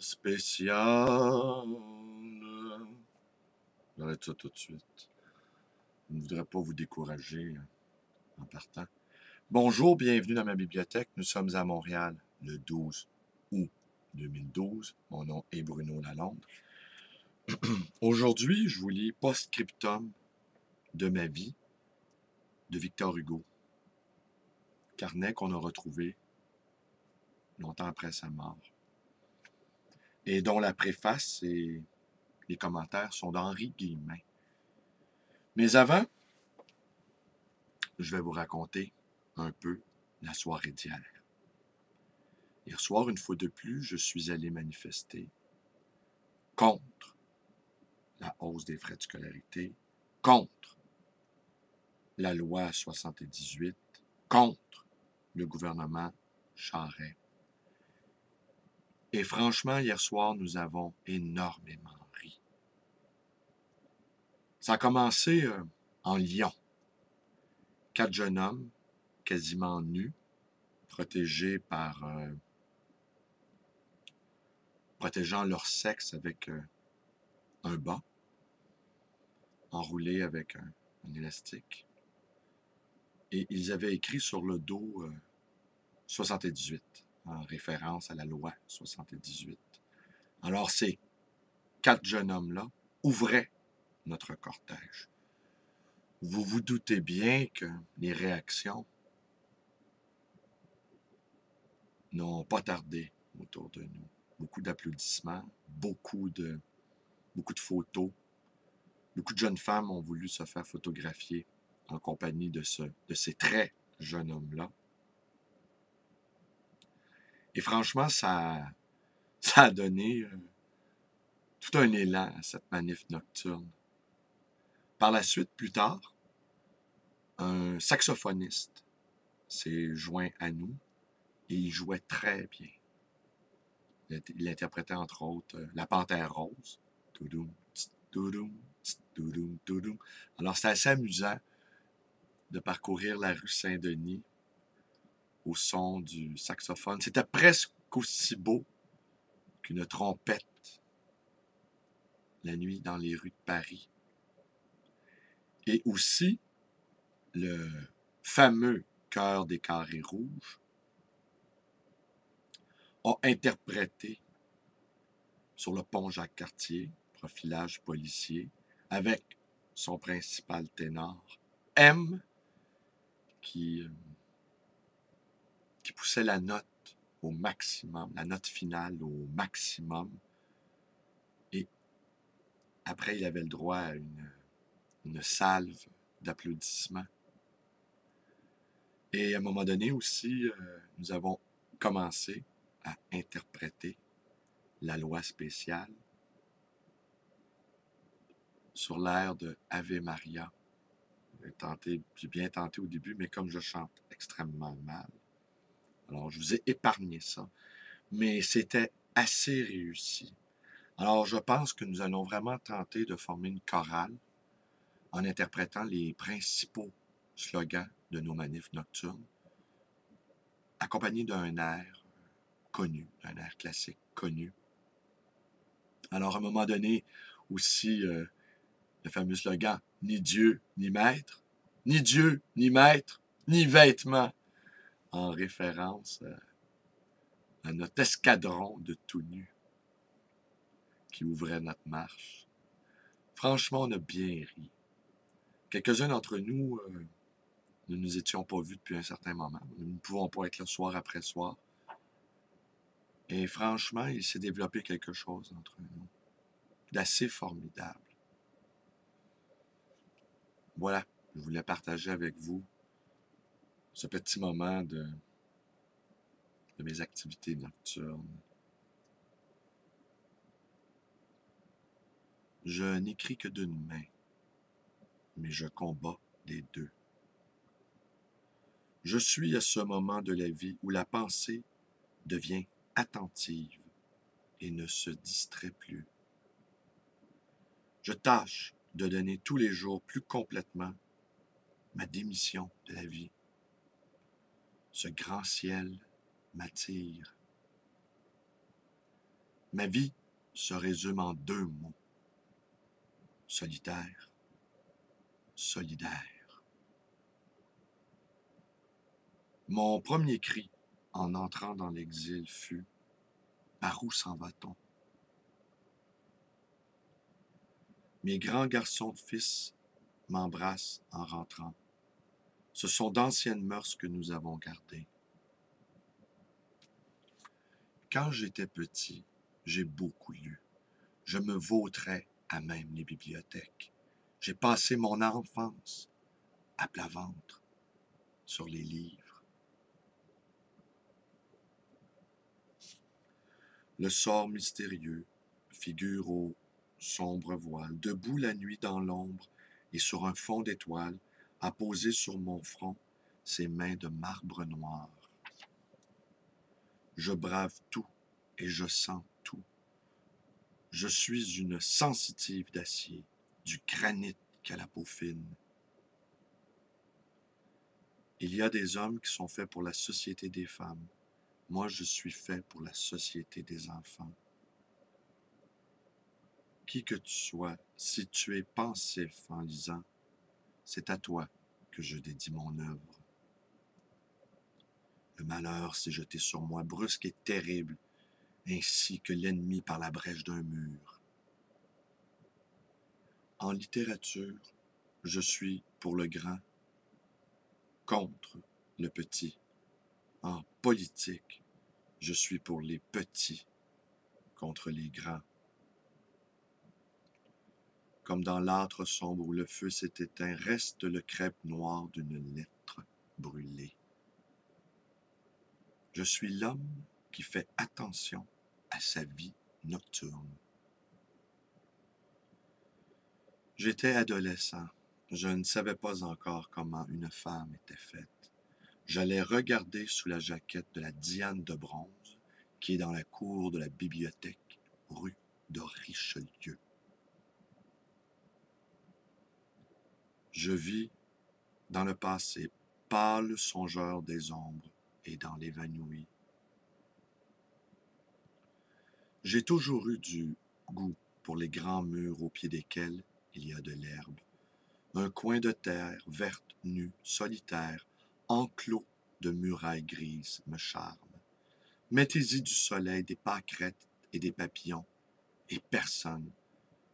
spéciale. J'arrête ça tout de suite. Je ne voudrais pas vous décourager en partant. Bonjour, bienvenue dans ma bibliothèque. Nous sommes à Montréal le 12 août 2012. Mon nom est Bruno Lalonde. Aujourd'hui, je vous lis Post-scriptum de ma vie de Victor Hugo. Carnet qu'on a retrouvé longtemps après sa mort. Et dont la préface et les commentaires sont d'Henri Guillemin. Mais avant, je vais vous raconter un peu la soirée d'hier. Hier soir, une fois de plus, je suis allé manifester contre la hausse des frais de scolarité, contre la loi 78, contre le gouvernement Charest. Et franchement, hier soir, nous avons énormément ri. Ça a commencé en Lyon. 4 jeunes hommes, quasiment nus, protégés par... protégeant leur sexe avec un bas, enroulé avec un élastique. Et ils avaient écrit sur le dos 78, en référence à la loi 78. Alors ces 4 jeunes hommes-là ouvraient notre cortège. Vous vous doutez bien que les réactions n'ont pas tardé autour de nous. Beaucoup d'applaudissements, beaucoup de photos. Beaucoup de jeunes femmes ont voulu se faire photographier en compagnie de ces très jeunes hommes-là. Et franchement, ça a donné tout un élan à cette manif nocturne. Par la suite, plus tard, un saxophoniste s'est joint à nous et il jouait très bien. Il interprétait entre autres La Panthère Rose. Toudoum, toudoum, toudoum, toudoum. Alors, c'est assez amusant de parcourir la rue Saint-Denis au son du saxophone. C'était presque aussi beau qu'une trompette la nuit dans les rues de Paris. Et aussi, le fameux Chœur des Carrés Rouges a interprété sur le pont Jacques-Cartier, profilage policier, avec son principal ténor, M, qui poussait la note au maximum, la note finale au maximum. Et après, il avait le droit à une salve d'applaudissements. Et à un moment donné aussi, nous avons commencé à interpréter la loi spéciale sur l'air de Ave Maria. J'ai bien tenté au début, mais comme je chante extrêmement mal, alors je vous ai épargné ça. Mais c'était assez réussi. Alors je pense que nous allons vraiment tenter de former une chorale en interprétant les principaux slogans de nos manifs nocturnes, accompagnés d'un air connu, d'un air classique connu. Alors à un moment donné, aussi, le fameux slogan « Ni Dieu, ni maître »,« Ni Dieu, ni maître, ni vêtements », en référence à notre escadron de tout nus qui ouvrait notre marche. Franchement, on a bien ri. Quelques-uns d'entre nous ne nous étions pas vus depuis un certain moment. Nous ne pouvons pas être là soir après soir. Et franchement, il s'est développé quelque chose entre nous d'assez formidable. Voilà, je voulais partager avec vous ce petit moment de mes activités nocturnes. Je n'écris que d'une main, mais je combats des deux. Je suis à ce moment de la vie où la pensée devient attentive et ne se distrait plus. Je tâche de donner tous les jours plus complètement ma démission de la vie. Ce grand ciel m'attire. Ma vie se résume en 2 mots. Solitaire, solidaire. Mon premier cri en entrant dans l'exil fut « Par où s'en va-t-on » Mes grands garçons de fils m'embrassent en rentrant. Ce sont d'anciennes mœurs que nous avons gardées. Quand j'étais petit, j'ai beaucoup lu. Je me vautrais à même les bibliothèques. J'ai passé mon enfance à plat ventre sur les livres. Le sort mystérieux figure au sombre voile, debout la nuit dans l'ombre et sur un fond d'étoiles, a posé sur mon front ses mains de marbre noir. Je brave tout et je sens tout. Je suis une sensitive d'acier, du granit qu'à la peau fine. Il y a des hommes qui sont faits pour la société des femmes. Moi, je suis fait pour la société des enfants. Qui que tu sois, si tu es pensif en lisant, c'est à toi que je dédie mon œuvre. Le malheur s'est jeté sur moi, brusque et terrible, ainsi que l'ennemi par la brèche d'un mur. En littérature, je suis pour le grand, contre le petit. En politique, je suis pour les petits, contre les grands. Comme dans l'âtre sombre où le feu s'est éteint, reste le crêpe noir d'une lettre brûlée. Je suis l'homme qui fait attention à sa vie nocturne. J'étais adolescent. Je ne savais pas encore comment une femme était faite. J'allais regarder sous la jaquette de la Diane de bronze qui est dans la cour de la bibliothèque rue de Richelieu. Je vis dans le passé, pâle songeur des ombres et dans l'évanouie. J'ai toujours eu du goût pour les grands murs au pied desquels il y a de l'herbe. Un coin de terre, verte, nue, solitaire, enclos de murailles grises, me charme. Mettez-y du soleil, des pâquerettes et des papillons, et personne.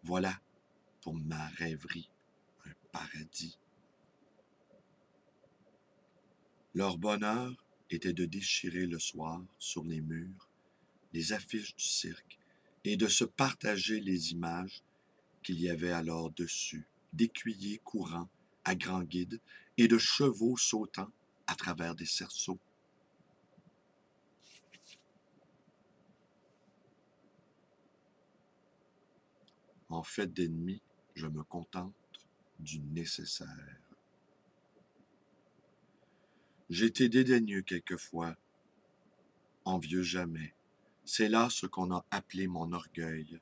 Voilà, pour ma rêverie, un paradis. Leur bonheur était de déchirer le soir, sur les murs, les affiches du cirque, et de se partager les images qu'il y avait alors dessus, d'écuyers courant à grands guides et de chevaux sautant à travers des cerceaux. En fait d'ennemis, je me contente du nécessaire. J'étais dédaigneux quelquefois, envieux jamais. C'est là ce qu'on a appelé mon orgueil.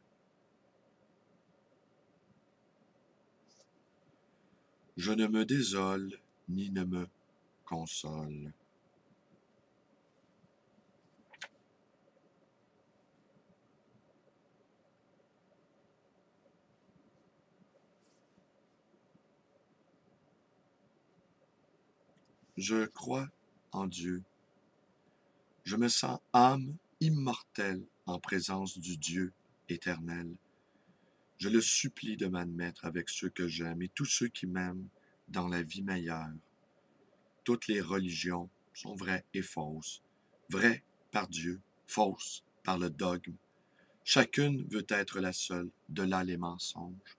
Je ne me désole ni ne me console. Je crois en Dieu. Je me sens âme immortelle en présence du Dieu éternel. Je le supplie de m'admettre avec ceux que j'aime et tous ceux qui m'aiment dans la vie meilleure. Toutes les religions sont vraies et fausses. Vraies par Dieu, fausses par le dogme. Chacune veut être la seule, de là les mensonges.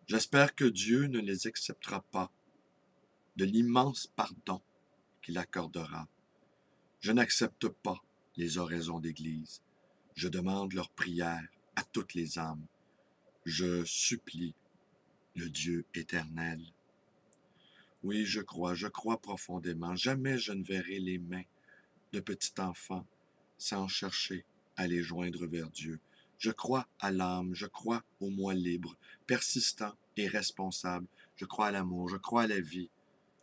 J'espère que Dieu ne les acceptera pas, de l'immense pardon qu'il accordera. Je n'accepte pas les oraisons d'Église. Je demande leur prière à toutes les âmes. Je supplie le Dieu éternel. Oui, je crois profondément. Jamais je ne verrai les mains de petit enfant sans chercher à les joindre vers Dieu. Je crois à l'âme, je crois au moi libre, persistant et responsable. Je crois à l'amour, je crois à la vie.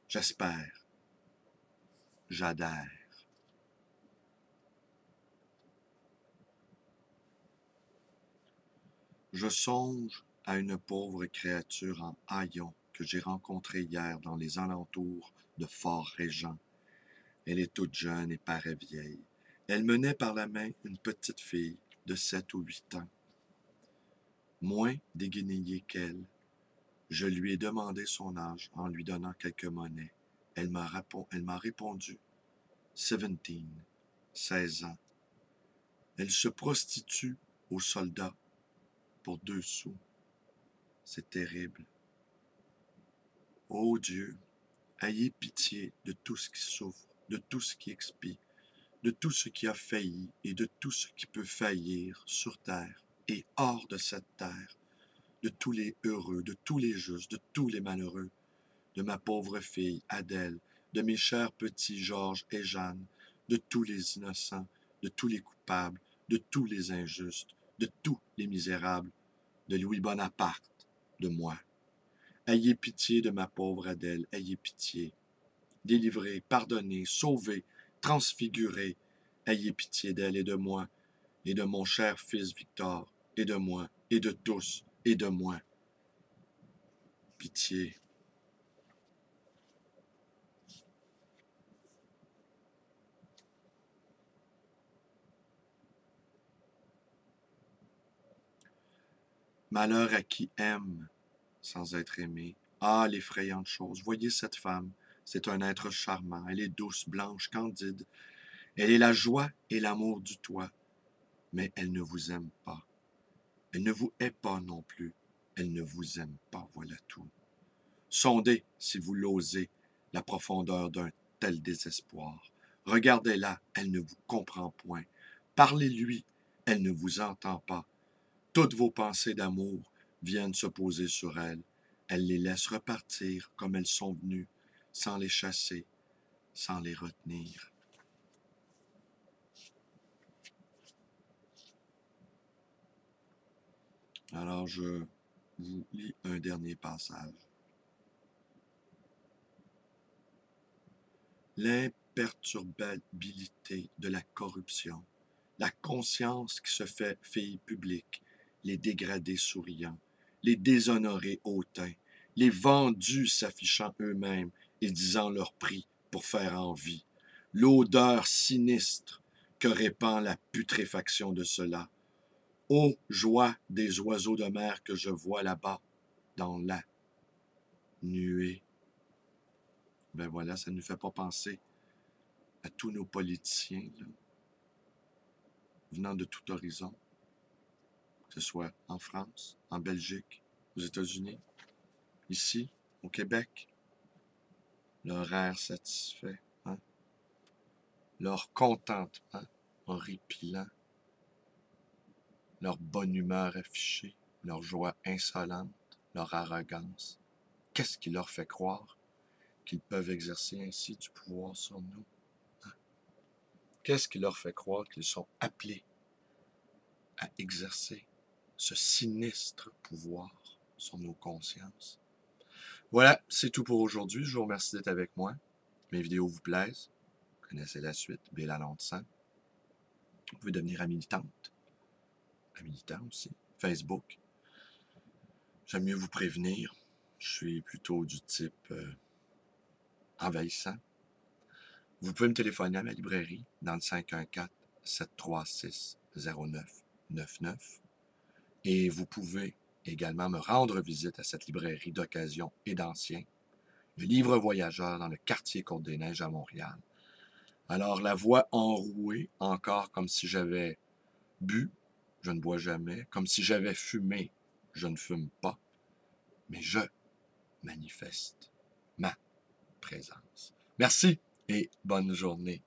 J'espère. J'adhère. Je songe à une pauvre créature en haillons que j'ai rencontrée hier dans les alentours de Fort-Régent. Elle est toute jeune et paraît vieille. Elle menait par la main une petite fille de 7 ou 8 ans. Moins déguenillée qu'elle, je lui ai demandé son âge en lui donnant quelques monnaies. Elle m'a répondu 17, 16 ans. Elle se prostitue aux soldats pour 2 sous. C'est terrible. Ô Dieu, ayez pitié de tout ce qui souffre, de tout ce qui expie, de tout ce qui a failli et de tout ce qui peut faillir sur terre et hors de cette terre, de tous les heureux, de tous les justes, de tous les malheureux, de ma pauvre fille Adèle, de mes chers petits Georges et Jeanne, de tous les innocents, de tous les coupables, de tous les injustes, de tous les misérables, de Louis Bonaparte, de moi. Ayez pitié de ma pauvre Adèle, ayez pitié. Délivrez, pardonnez, sauvez, transfigurez, ayez pitié d'elle et de moi, et de mon cher fils Victor, et de moi, et de tous, et de moi. Pitié. Malheur à qui aime sans être aimé. Ah, l'effrayante chose. Voyez cette femme. C'est un être charmant. Elle est douce, blanche, candide. Elle est la joie et l'amour du toit. Mais elle ne vous aime pas. Elle ne vous hait pas non plus. Elle ne vous aime pas, voilà tout. Sondez, si vous l'osez, la profondeur d'un tel désespoir. Regardez-la, elle ne vous comprend point. Parlez-lui, elle ne vous entend pas. Toutes vos pensées d'amour viennent se poser sur elle. Elle les laisse repartir comme elles sont venues, sans les chasser, sans les retenir. Alors je vous lis un dernier passage. L'imperturbabilité de la corruption, la conscience qui se fait fille publique, les dégradés souriants, les déshonorés hautains, les vendus s'affichant eux-mêmes et disant leur prix pour faire envie, l'odeur sinistre que répand la putréfaction de cela. Ô joie des oiseaux de mer que je vois là-bas, dans la nuée. Ben voilà, ça ne nous fait pas penser à tous nos politiciens, là, venant de tout horizon, que ce soit en France, en Belgique, aux États-Unis, ici, au Québec, leur air satisfait, hein? Leur contentement horripilant, leur bonne humeur affichée, leur joie insolente, leur arrogance. Qu'est-ce qui leur fait croire qu'ils peuvent exercer ainsi du pouvoir sur nous? Hein? Qu'est-ce qui leur fait croire qu'ils sont appelés à exercer ce sinistre pouvoir sur nos consciences? Voilà, c'est tout pour aujourd'hui. Je vous remercie d'être avec moi. Mes vidéos vous plaisent. Vous connaissez la suite. Béla Lonsan. Vous pouvez devenir militante. Militant aussi. Facebook. J'aime mieux vous prévenir. Je suis plutôt du type envahissant. Vous pouvez me téléphoner à ma librairie dans le 514-736-0999. Et vous pouvez également me rendre visite à cette librairie d'occasion et d'ancien, le Livre Voyageur dans le quartier Côte-des-Neiges à Montréal. Alors, la voix enrouée, encore comme si j'avais bu, je ne bois jamais, comme si j'avais fumé, je ne fume pas, mais je manifeste ma présence. Merci et bonne journée.